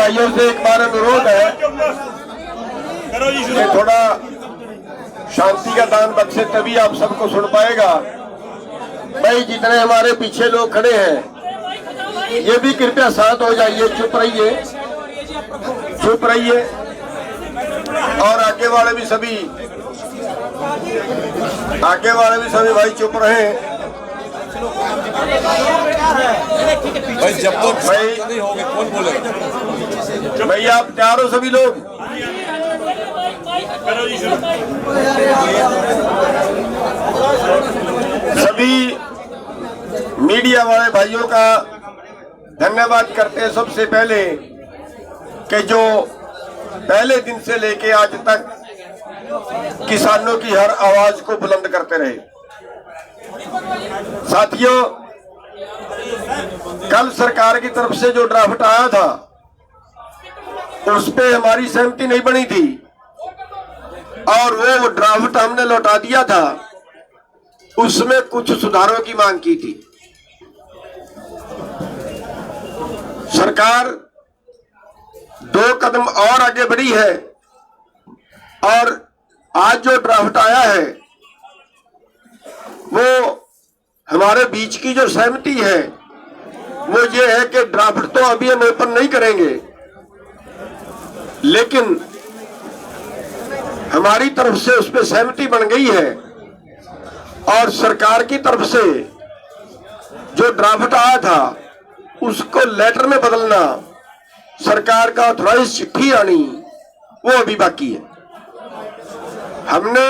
भाइयों से एक बार अनुरोध है कि थोड़ा शांति का दान बख्शे, तभी आप सबको सुन पाएगा। भाई जितने हमारे पीछे लोग खड़े हैं ये भी कृपया शांत हो जाइए, चुप रहिए, चुप रहिए। और आगे वाले भी सभी भाई चुप रहे। भाई जब तक भाई नहीं होंगे कौन बोलेगा? भाई आप तैयार हो सभी लोग? सभी मीडिया वाले भाइयों का धन्यवाद करते हैं सबसे पहले कि जो पहले दिन से लेके आज तक किसानों की हर आवाज को बुलंद करते रहे। साथियों, कल सरकार की तरफ से जो ड्राफ्ट आया था उस पे हमारी सहमति नहीं बनी थी और वो ड्राफ्ट हमने लौटा दिया था। उसमें कुछ सुधारों की मांग की थी। सरकार 2 कदम और आगे बढ़ी है और आज जो ड्राफ्ट आया है वो हमारे बीच की जो सहमति है वो ये है कि ड्राफ्ट तो अभी हम ओपन नहीं करेंगे, लेकिन हमारी तरफ से उस पर सहमति बन गई है और सरकार की तरफ से जो ड्राफ्ट आया था उसको लेटर में बदलना, सरकार का ऑथराइज चिट्ठी आनी, वो अभी बाकी है। हमने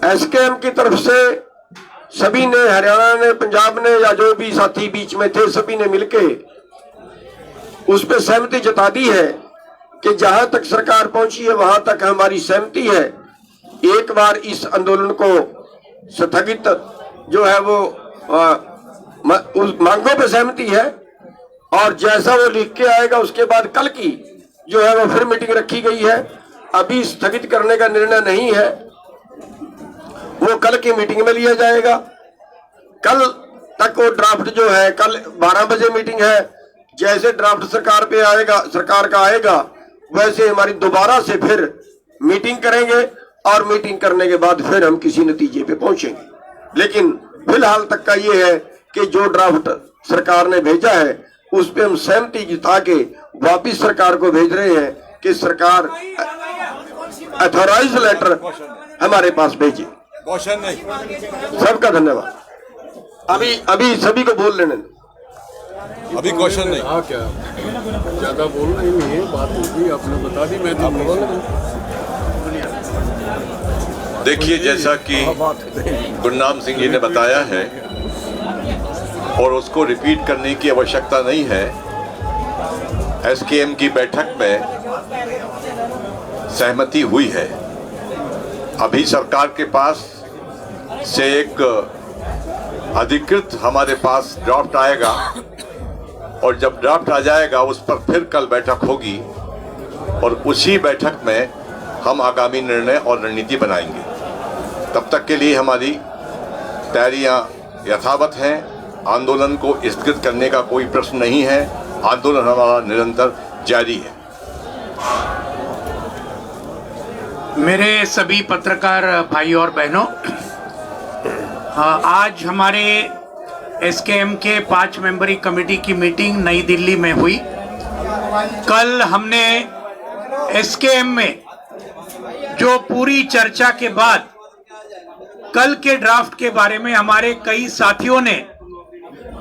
एसकेएम की तरफ से सभी ने, हरियाणा ने, पंजाब ने, या जो भी साथी बीच में थे, सभी ने मिलके उस पर सहमति जता दी है कि जहां तक सरकार पहुंची है वहां तक हमारी सहमति है। एक बार इस आंदोलन को स्थगित जो है वो उस मांगों पे सहमति है और जैसा वो लिख के आएगा उसके बाद कल की जो है वो फिर मीटिंग रखी गई है। अभी स्थगित करने का निर्णय नहीं है, वो कल की मीटिंग में लिया जाएगा। कल तक वो ड्राफ्ट जो है, कल 12 बजे मीटिंग है। जैसे ड्राफ्ट सरकार पे आएगा, सरकार का आएगा, वैसे हमारी दोबारा से फिर मीटिंग करेंगे और मीटिंग करने के बाद फिर हम किसी नतीजे पे पहुंचेंगे। लेकिन फिलहाल तक का ये है कि जो ड्राफ्ट सरकार ने भेजा है उस पे हम सहमति जता के वापिस सरकार को भेज रहे हैं कि सरकार अथॉराइज लेटर हमारे पास भेजे। क्वेश्चन नहीं। सबका धन्यवाद। अभी सभी को बोल लेने दो। अभी क्वेश्चन नहीं। हाँ, क्या ज्यादा बोलना ही नहीं है, बात होगी आपने बता दी, मैं तो बोल देखिए, जैसा कि गुरनाम सिंह जी ने बताया है और उसको रिपीट करने की आवश्यकता नहीं है, एसकेएम की बैठक में सहमति हुई है। अभी सरकार के पास से एक अधिकृत हमारे पास ड्राफ्ट आएगा और जब ड्राफ्ट आ जाएगा उस पर फिर कल बैठक होगी और उसी बैठक में हम आगामी निर्णय और रणनीति बनाएंगे। तब तक के लिए हमारी तैयारियां यथावत हैं। आंदोलन को स्थगित करने का कोई प्रश्न नहीं है। आंदोलन हमारा निरंतर जारी है। मेरे सभी पत्रकार भाई और बहनों, आज हमारे एसकेएम के 5 मेंबरी कमेटी की मीटिंग नई दिल्ली में हुई। कल हमने एसकेएम में जो पूरी चर्चा के बाद कल के ड्राफ्ट के बारे में हमारे कई साथियों ने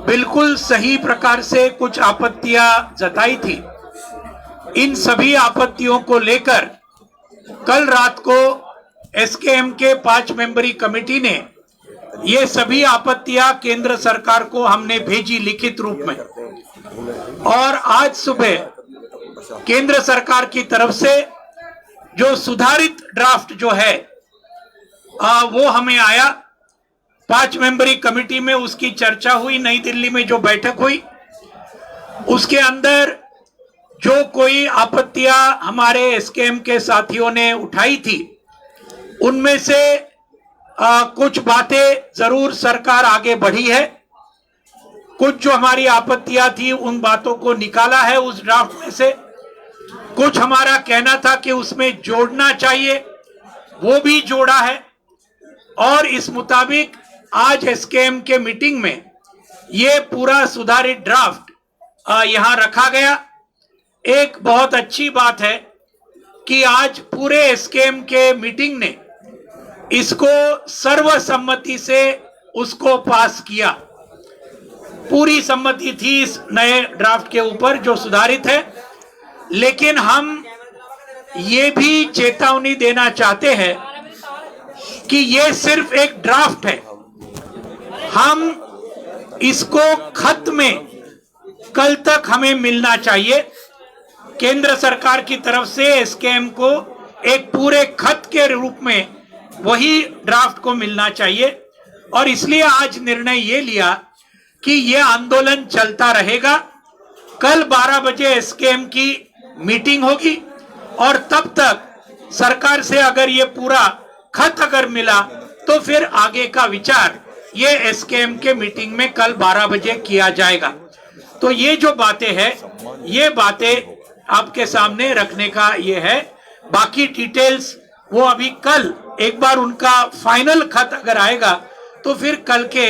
बिल्कुल सही प्रकार से कुछ आपत्तियां जताई थी। इन सभी आपत्तियों को लेकर कल रात को एसकेएम के 5 मेंबरी कमेटी ने ये सभी आपत्तियां केंद्र सरकार को हमने भेजी लिखित रूप में और आज सुबह केंद्र सरकार की तरफ से जो सुधारित ड्राफ्ट जो है वो हमें आया। 5 मेंबरी कमेटी में उसकी चर्चा हुई, नई दिल्ली में जो बैठक हुई उसके अंदर जो कोई आपत्तियां हमारे एसकेएम के साथियों ने उठाई थी उनमें से कुछ बातें जरूर सरकार आगे बढ़ी है कुछ जो हमारी आपत्तियां थी उन बातों को निकाला है उस ड्राफ्ट में से। कुछ हमारा कहना था कि उसमें जोड़ना चाहिए, वो भी जोड़ा है। और इस मुताबिक आज एसकेएम के मीटिंग में ये पूरा सुधारित ड्राफ्ट यहां रखा गया। एक बहुत अच्छी बात है कि आज पूरे एसकेएम के मीटिंग ने इसको सर्वसम्मति से उसको पास किया। पूरी सम्मति थी इस नए ड्राफ्ट के ऊपर जो सुधारित है। लेकिन हम ये भी चेतावनी देना चाहते हैं कि ये सिर्फ एक ड्राफ्ट है। हम इसको खत में कल तक हमें मिलना चाहिए। केंद्र सरकार की तरफ से एसकेएम को एक पूरे खत के रूप में वही ड्राफ्ट को मिलना चाहिए। और इसलिए आज निर्णय ये लिया कि ये आंदोलन चलता रहेगा। कल 12 बजे एसकेएम की मीटिंग होगी और तब तक सरकार से अगर ये पूरा खत अगर मिला तो फिर आगे का विचार ये एसकेएम के मीटिंग में कल 12 बजे किया जाएगा। तो ये जो बातें हैं ये बातें आपके सामने रखने का ये है। बाकी डिटेल्स वो अभी कल एक बार उनका फाइनल खत अगर आएगा तो फिर कल के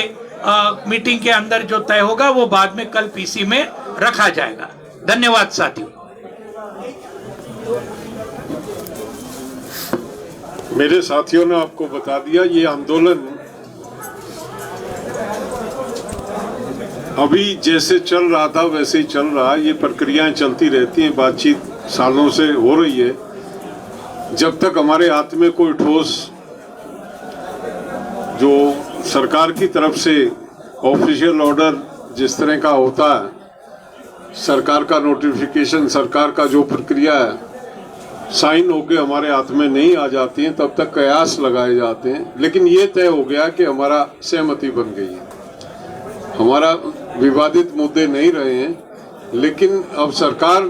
मीटिंग के अंदर जो तय होगा वो बाद में कल पीसी में रखा जाएगा। धन्यवाद साथियों। मेरे साथियों ने आपको बता दिया, ये आंदोलन अभी जैसे चल रहा था वैसे ही चल रहा है। ये प्रक्रियाएं चलती रहती हैं, बातचीत सालों से हो रही है। जब तक हमारे हाथ में कोई ठोस जो सरकार की तरफ से ऑफिशियल ऑर्डर जिस तरह का होता है, सरकार का नोटिफिकेशन, सरकार का जो प्रक्रिया है साइन होके हमारे हाथ में नहीं आ जाती हैं, तब तक कयास लगाए जाते हैं। लेकिन ये तय हो गया कि हमारा सहमति बन गई है, हमारा विवादित मुद्दे नहीं रहे हैं। लेकिन अब सरकार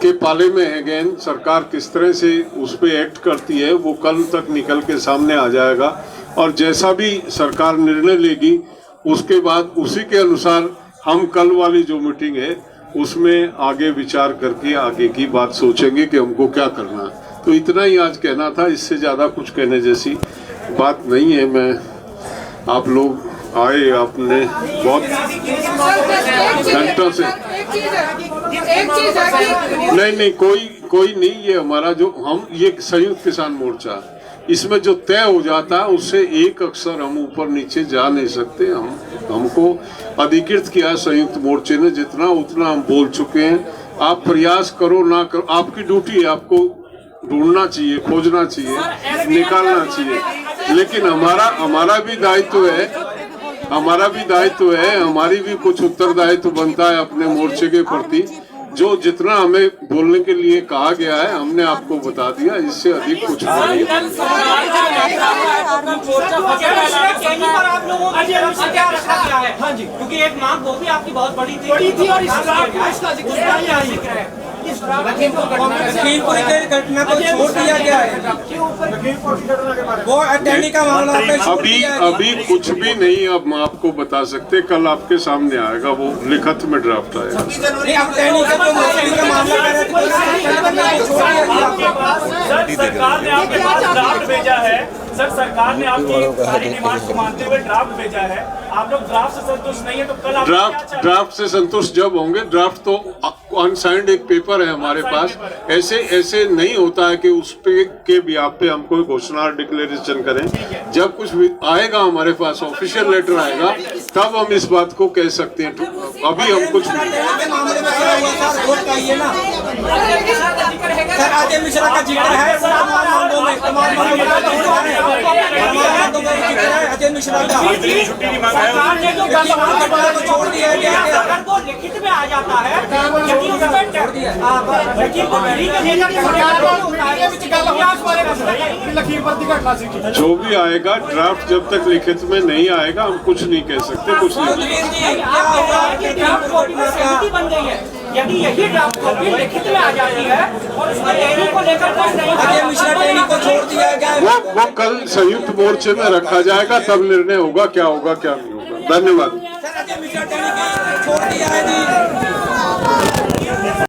के पाले में है गेंद, सरकार किस तरह से उस पर एक्ट करती है वो कल तक निकल के सामने आ जाएगा। और जैसा भी सरकार निर्णय लेगी उसके बाद उसी के अनुसार हम कल वाली जो मीटिंग है उसमें आगे विचार करके आगे की बात सोचेंगे कि हमको क्या करना है। तो इतना ही आज कहना था, इससे ज़्यादा कुछ कहने जैसी बात नहीं है। मैं आप लोग आए, आपने बहुत घंटों से नहीं कोई नहीं, ये हमारा जो हम ये संयुक्त किसान मोर्चा, इसमें जो तय हो जाता है उससे एक अक्षर हम ऊपर नीचे जा नहीं सकते। हमको अधिकृत किया संयुक्त मोर्चे ने, जितना उतना हम बोल चुके हैं। आप प्रयास करो ना करो, आपकी ड्यूटी है, आपको ढूंढना चाहिए, खोजना चाहिए, निकालना चाहिए। लेकिन हमारा भी दायित्व है, हमारी भी कुछ उत्तरदायित्व बनता है अपने मोर्चे के प्रति। जो जितना हमें बोलने के लिए कहा गया है हमने आपको बता दिया, इससे अधिक कुछ नहीं। क्योंकि एक मांग वो भी आपकी बहुत बड़ी थी और लखीमपुर की घटना को छोड़ दिया गया है, वो अटैनी का मामला अभी कुछ भी नहीं अब आपको बता सकते। कल आपके सामने आएगा, वो लिखित में ड्राफ्ट आएगा। सरकार ने आपके पास ड्राफ्ट भेजा है, सर सरकार ने आपकी सारी डिमांड को मानते हुए ड्राफ्ट भेजा है। आप लोग ड्राफ्ट से संतुष्ट नहीं है तो कल ड्राफ्ट से संतुष्ट जब होंगे, ड्राफ्ट तो अनसाइंड एक पेपर है हमारे पास। ऐसे नहीं होता है कि उस पे के बिहाफ पे हम कोई घोषणा डिक्लेरेशन करें। जब कुछ आएगा हमारे पास, ऑफिशियल लेटर आएगा, तब हम इस बात को कह सकते हैं। अभी हम कुछ अजय मिश्रा का जिक्र है, अजय मिश्रा का छोड़ दिया गया, अगर वो लिखित में आ जाता है जो भी आएगा ड्राफ्ट, जब तक लिखित में नहीं आएगा हम कुछ नहीं कह सकते। कुछ नहीं बन गई है, यदि यही ड्राफ्ट कॉपी लिखित में आ जाती है और उसमें टैनी को लेकर अजय मिश्रा टैनी को छोड़ दिया गया, वो कल संयुक्त मोर्चे में रखा जाएगा, तब निर्णय होगा क्या होगा क्या नहीं होगा। धन्यवाद। अजय मिश्रा टैनी बढ़िया है जी।